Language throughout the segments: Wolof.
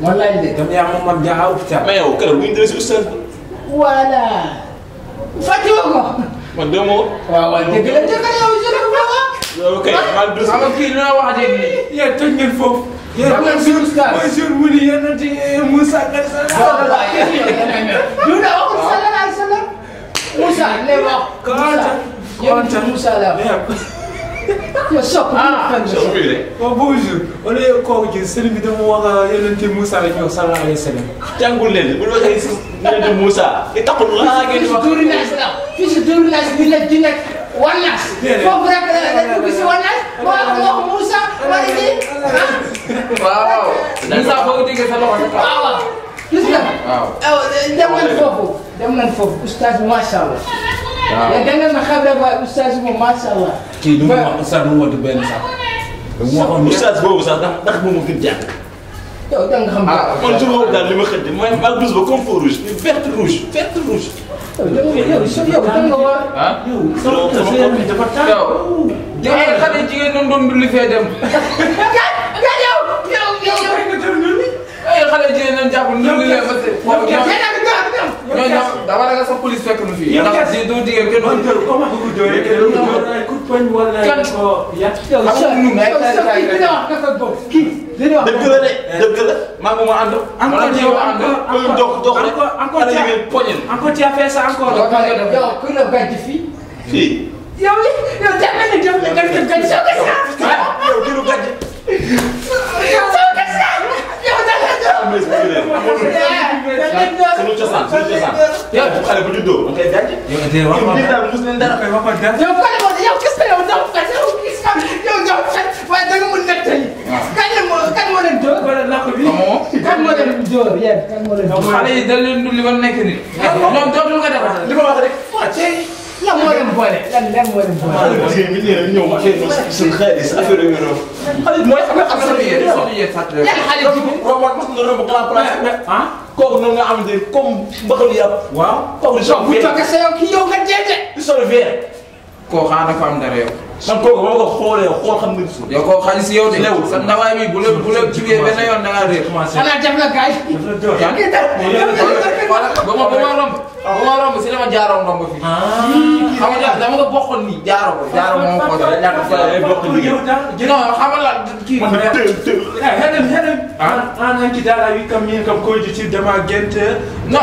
wallaay de. comme yaa moom mag jaaxal hôpital. mais yow keroog bu ñu si oustaz bi. voilà. fàttewoo ko. man de moo. waaw dëgg la dëgg la yow jërëjëf Baba. yow kay maa ngi xam nga kii li nga wax dëgg nii. yéen toj ngeen foofu. yéen mooy jour mooy jour mu ni yonent Moussa Kane sa. Duda waxul sallallahu alayhi wa sallam. Moussa lay wax. Moussa Moussa la. yow sopp sopp bi de. waaw bonjour. wala yow kooku ji sëriñ bi dama wax yonent Moussa la ñu wax sallallahu alayhi wa sallam. jàngul leen bu ñu waxee si yonent Moussa. i taxul laa ngeen di wax. fii si tournage bi la di nekk wannaas. foofu rek la dugg si wannaas. boo wax Moussa wala ji. waaw. Moussa boo ko déggee sa loxo rek. waaw gis nga. waaw. dem nañ foofu oustaz macha allah. waaw da ngeen ma xam rek waaye oustaz moom macha allah. kii lu mu wax oustaz mu woote benn sax. mu waxoon oustaz boobu sax ndax moom moo gën jàng. yow da nga xam. man su ma wax daal li ma xëj mooy maa douze ba comme feu rouge verte rouge verte rouge. yow da nga war. ah yow sama xol bi dafa tàng. yow ay xale jigéen ñi doon dulli fee dem. ay xale jigéen ñi jàpp ndulli leen ba tey. ñooñu dama ragal sa police fekk nu fii. ndax di doo jigéen kenn du. dëgg la de dëgg la. maa ngi ma ànd. encore tu as fait ça encore. yow ku la gàcce fii. fii. yow dem na ne dem na gàcce gàcce soo ko saa. yow kii lu gàcce. soo ko saa. yow da nga doon. sunu cosaan sunu cosaan. yow bu xale bu juddoo da ngay gàcce. yow daal mos leen dara. yow kale moo yow gis nga yow daw kat yow gis nga yow daw kat waaye da nga mun nettali. kan moo leen dóor. kan moo leen dóor yéen kan moo leen dóor. xale yi dañ leen dulli ba nekk nii. ñoom dootul nga defar. li ma wax rek. lan moo leen boole lan moo leen boole. xale bu jigéen bi nee na ñëw affaire suñu xaalis affaire yooyu noonu. xale mooy am na soxna yéen soxna yéen fàttali yan xale jigéen. romb mos nga romb grand place. kooku noonu nga xamante ni comme mbaxalu yàpp. waaw. kooku di sol bu toogee sa yow kii yow nga jeete. di sol verre. koo xanaa dafa am dara yow. man kooku ba ma ko xoolee xool xam nga suuf. yow koo xaalis yow de. sa ndawaay bi bu la jugee benn yoon da ngaa réer. xanaa def la gars yi. ba ma romb si dama jaaroo ndomb fii. xam nga dama nga bokkoon nii jaaroo moo ko da ñàkk fa ay bokk liggéey. non xam nga la kii. man Hedem. An ki dala wi kam min kam koyji ci dama gente. non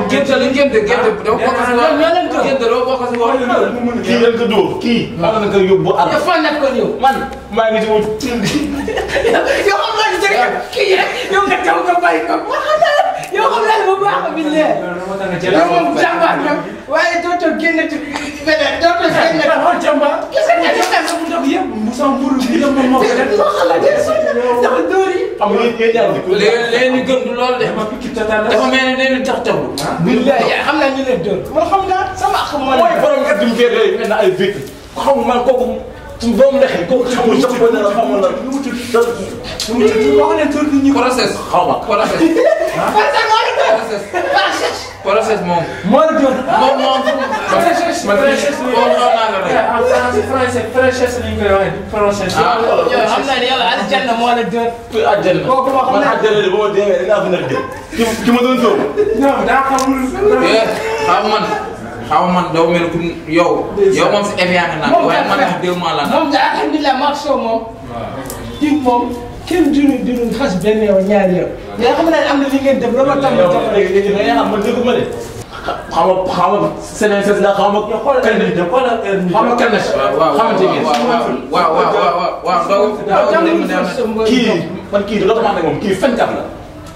gente dama bokk si wax. gente doo bokk si wax. kii lañ ko dóor kii. xam nga nga yóbbu àll. yow fan nekk kon yow. man maa ngi ci wut. yow xam nga ni kii rek yow nga taw nga bàyyi ko. yow xam naa ne bu baax a bind leen. yow moom jàmbaar nga waaye dootoo génn ci beneen dootoo génn. jàmbaar. gis nga ne dafa mu doog yëpp. Moussa Mbour bi yëpp moom moo ko def. dafa dóor yi. xam nga yéen ñaar di ko. léegi ñu gëm du lool de. dafa mel ni dañuy tax taxul. billahi xam naa ñu leen dóor. man xam naa sama xam ma mooy borom nga dim fee yooyu mel na ay vécu. xam man kooku su doomu ndexee kooku xamul sax ba ne la xamul la nu mu tudd. wax leen tur bi ñu ko. process xaw ma. process moom. moo la dóor. moom. Francès lañ koy waxee français. yow xam naa ne yàlla aljanna moo la dóor. àjjana. kooku moo xam man naa àjjana de ba ma deewee dinaa fi nekk de. ki ma doon dóor. non daa xamul. xaw man doo mel ku yow moom si Evian nga naan waaye man nag 2 mois la naan. moom de alhamdulilah maa soo moom. kii moom kenn duñu xas benn yow ñaari yow. mais xam naa ne am na li ngeen def loolu la tax ma jox léegi da ngay xam man dëgg ma de. xam nga Sénégal la xam nga. kan lañ def wala xam nga kan la si. xamante ngeen. waaw kii man kii doo xamante ne moom kii fenkat la.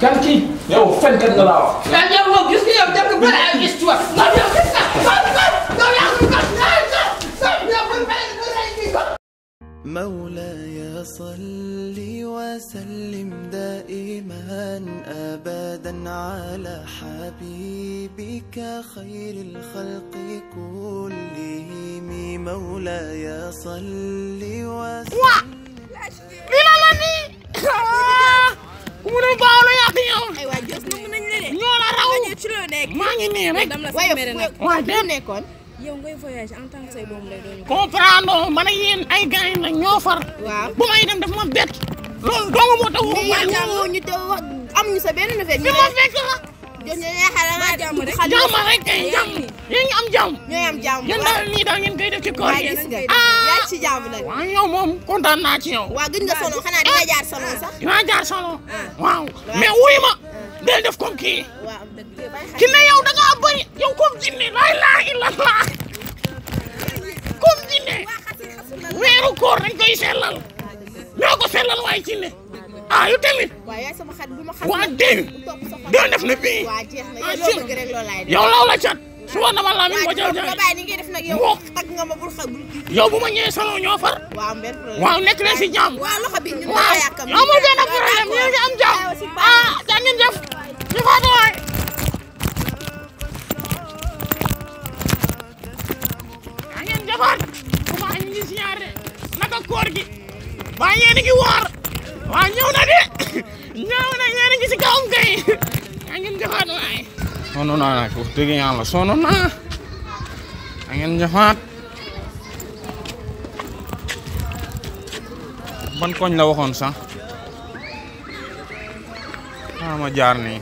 kan kii. yow fenkat nga laa wax. kan yow moom gis nga yow dem nga bëri ay histoire. non yow gis nga. مولاي صل وسلم دائما أبدا على حبيبك خير الخلق كلهم مولاي صل وسلم Munu baalo yak yow ay waa jos na mën nañ la de ñoo la raw ci lo nekk maa ngi nii rek dam la sa mere nag waaye dem nekkoon yow ngay voyage en tant que say doom lay doon comprendre ma ne yéen ay gars yi nag ñoo far waaw bu may dem daf ma bett loolu dong moo tax mais yow ñaamoo ñu te wax amuñu sa benn nouvelle. ñu ma fekk la. ñu yaakaar naa jàmm rek. jàmm rek kay jàmm. yéen ngi am jàmm. ñooy am jàmm yéen daal nii daal ngeen koy def ci koor yi. yaa ci jàmm nag. waaw yow moom kontaan naa ci yow. waaw gëj nga salon xanaa di nga jaar salon sax. dinaa jaar salon. waaw mais wuy ma. del def comme kii. waaw ki ne yow da ngaa bëri yow comme jinne la ilaha illallah comme jinne weeru koor dañ koy sellal ñoo ko sellal waaye jinne ah yu tamit waa dégg doo def na bii yow law la cat su wa dama la min wajal jaay yow bu ma ñëwee salon ñoo far waaw nekk leen si jàmm waaw amul benn problème ñu ngi am jàmm ah da ngeen def ñu faatu waay da ngeen defaat bu ma ñu ngi siyaare naka koor gi waa yéen a ngi woor waa ñëw na de ñëw na yéen a ngi si kawam kay da ngeen defaat waay sonn naa nag wax dëgg yàlla sonn naa da ngeen defaat ban koñ la waxoon sax ma jaar nii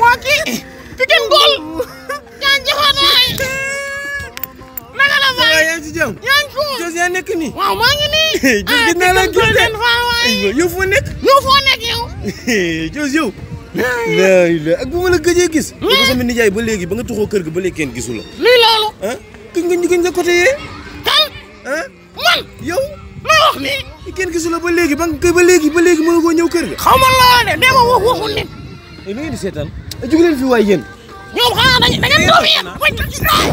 waa kii Pikine Ngol yaa ngi joxoon waay naka la waay yaa ngi ci jàmm yaa ngi ko Jos yaa nekk nii waaw maa ngi nii Jos gis naa la gis de yow foo nekk yow Jos yow la ak bu ma la gëjee gis dafa sama nijaay ba léegi ba nga tuxoo kër ga ba léegi kenn gisu la luy loolu ah gëj nga ñu gën sa côté yee kan ah man yow looy wax nii kenn gisu la ba léegi ba léegi mënu koo ñëw kër ga xaw ma loola de dee ma waxul nit lu ngeen di seetaan jóg leen fi waay yéen ñoom xanaa da ngeen doon yéen wañ ci daay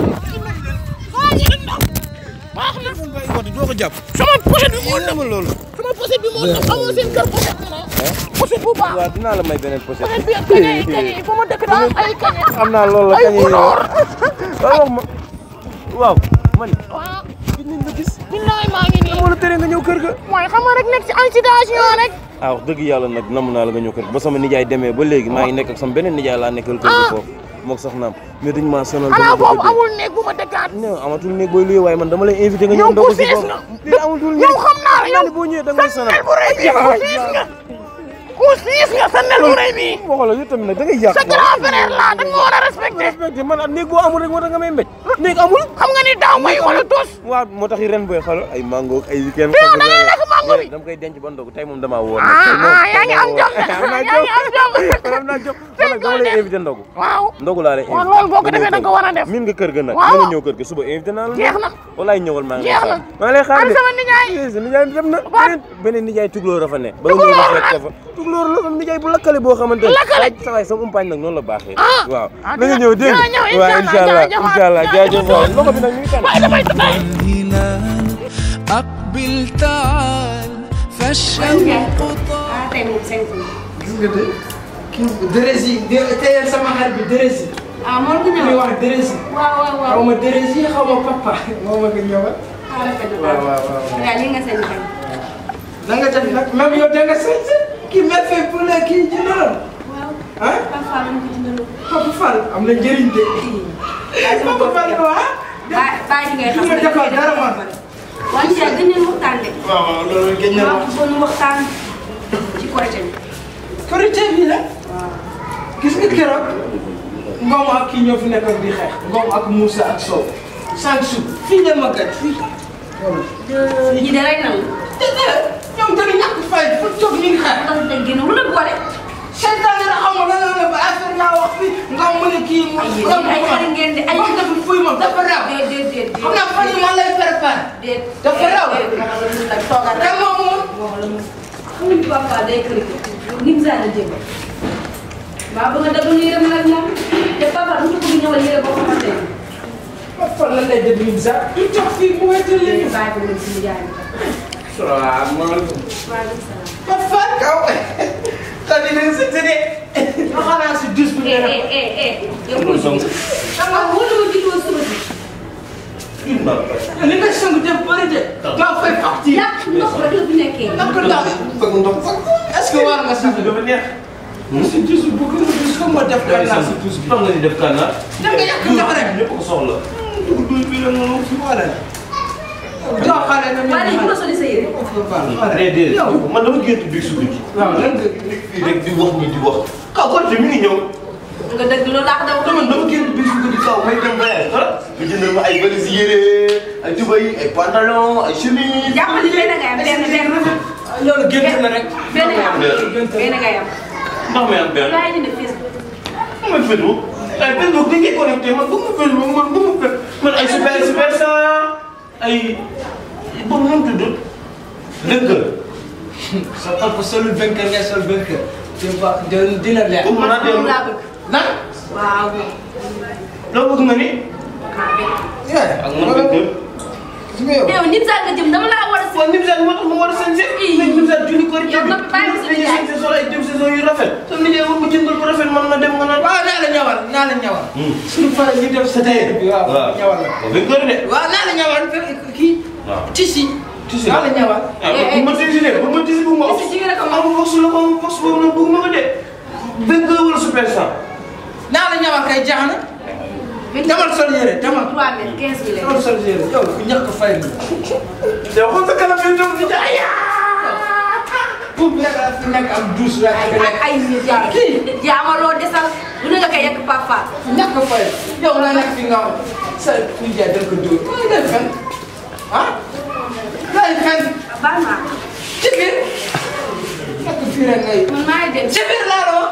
waa ñu ndaw baax na doo ko jàpp sama poset bi moo dama loolu sama poset bi moo dama amoo seen kër poset poset bu baax waaw dinaa la may beneen poset bi kañ fa ma dëkk daa ay kañ am naa loolu la kañ wax ma waaw man waaw gis nañ la gis billaay maa ngi nii moo tere nga ñëw kër ga mooy xam nga rek nekk ci incident rek ah wax dëgg yàlla nag namm naa la nga ñëw kër ba sama nijaay demee ba léegi maa ngi nekk ak sama beneen nijaay laa nekkal kër gi foofu moog soxnaam mais dañ maa sonal xanaa foofu amul néeg bu ma dëkkaat non amatul néeg booy luy waaye man dama lay invité nga ñëw ndogu si foofu lii amatul néeg yow xam naa la yow boo ñëwee da ngay sonal ku siis nga sa nel bu rëy bi waxala yow tamit nag da ngay yàq sa grand frère la da nga war a respecté man néeg boo amul rek moo tax nga may mbéj néeg amul xam nga ni daaw may wala tos waaw moo tax ren boy xalo ay mango ay weekend da ngay lekk mango bi dama koy denc ba ndogu tey moom damaa woor yaa ngi am jom am naa jom nag dama lay invité ndogu waaw ndogu laa lay invité loolu boo ko defee da nga ko war a def min nga kër ga nag mën a ñëw kër ga suba invité naa la jeex na walaay ñëwal maa ngi lay xaar sama nijaay dem na beneen nijaay tuglóor a fa ne ba nga ñëw fekk ko fa tuglóor la sama nijaay bu lakkale boo xamante ne sa waay sama umpaañ nag noonu la baaxee waaw na nga ñëw dégg waaw inshallah jaajëf waay loxo bi nag ñu ngi tànn أقبل تعال فالشوق kii Dérésy teyel sama xar bi Dérésy. ah moo ko ñëw wax Dérésy. waaw xaw ma Dérésy xaw ma papa moo ma ko ñëwal. waaw li nga sañ kan. da nga def nag même yow da nga sañ kii mel fee pour la kii jëndaloon. waaw ah Papa Fall am ko jëndaloon. Papa Fall am na njëriñ de. Papa Fall waaw. bàyyi ngay xam ne defal dara ma. waaw ñu gën leen waxtaan de. waaw loolu gën na waxtaan ci Korité bi. Korité bi la. gis nga keroog Ngom ak kii ñoo fi nekkoon di xeex Ngom ak Moussa ak Sow sànq suuf fii la ma gat fii. ñi de rek nañu. ñoom tamit ñàkk fay fu toog ñu ngi xeex. ndax dëgg na wala boole. seytaane la xam nga lan la ba affaire yaa wax fii nga mu ne kii mu. ay xarit ngeen di ay moom dafa fuy moom dafa raw. déedéet xam naa fan yii man lay préparé. dafa raw. kan moom moom. xam nga papa day kër gi. ni mu saa la jéem. maa bëgg a déglu yërëm nag moom te papa du ñu bëgg ñëwal yërëm boo xamante ne. papa lan lay déglu Nimza. ñu toog fii mu wéetal leen. bàyyi ko nag suñu jaay. salaamaaleykum. waaleykum salaam. papa kaw. tani leen si tëddee. ma xanaa si dus bu ñu la. yow pour xam nga wóolu ma jiitu woon suba si. li nga sëngu def bëri de. gaa fay parti. yàq ndox ba doo fi nekkee. ndax ko daal bëgg ndox est-ce que war nga sax dafa neex. si tuus bu ko tuus ko moo def kànnaar si tuus bi. tax nga di def kànnaar. da nga yàq ndox rek. ñëpp ko soxla. duus bi la moom fi wala. doo xale na waaye léegi ku la soli sa yére. déedéet man dama gént bi su guddi. waaw lan nga fii rek di wax ni di wax. kaw kon mi ngi ñëw. nga dëgg loolu laa ko daw. man dama gént bi su guddi kaw may dem voyage ah. ñu jëndal ma ay valise yére ay tubay ay pantalon ay chemise. jàppali benn nga yam benn. loolu gént na rek. benn nga yam benn nga yam. ndax may am benn. yaa ngi ne Facebook. man Facebook. ay Facebook dañ koy connecté man bu ma Facebook man ay super ça ay boobu nu mu tudd. dëgg. sa papa solul vainqueur ngay sol vainqueur. dina leer. pour mën a dellu laa bëgg. lan. waaw. loo bëgg nga ni. ak man vainqueur. yow nit saa nga jëm dama laa war a. waaw nim sax moo tax ma war a sañse. nim sax julli ko yow noppi bàyyi ko suñu jaay. sañse solo ay dem saison yu rafet. te nit ñi ma jëndal bu rafet man ma dem nga naan. waaw naa la ñawal. suñu paree ñu def sa tailleur bi waaw ñawal la. waaw vainqueur de. waaw naa la ñawal kii. waaw tissu. tissu naa la ñawal. bu ma tissu de bu ma tissu bu ma. tissu jigéen a ko am box la ko box boobu noonu bëgg ma ko de. vainqueur wala super ça. naa la ñawal kay jaax na. demal sol yére demal. 3 mètres 15 000 demal sol yére yow ku ñàkk fay la. yow xool sa kanam yi dem di jaay. pour bi rek fi nekk am douche rek. ay nit yaa yaa ma loo desal bu ne nga koy yegg papa. ñàkk fay yow la nekk fi nga sa kuy jaay dañ ko dóor. looy def fen ah looy fen. baal ma. ci biir. nekk fii rek ngay. man maa ngi dem. ci biir laa la wax.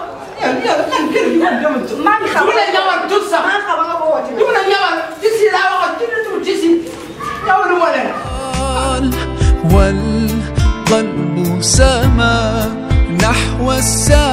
yow man kër gi man demal ci. maa ngi xam du ma la ñawal tout sax. maa ngi xam nga ko woote. du ma la ñawal tisi laa waxoon ci biir tisi ñawalu ma leen. والقلب سما نحو السماء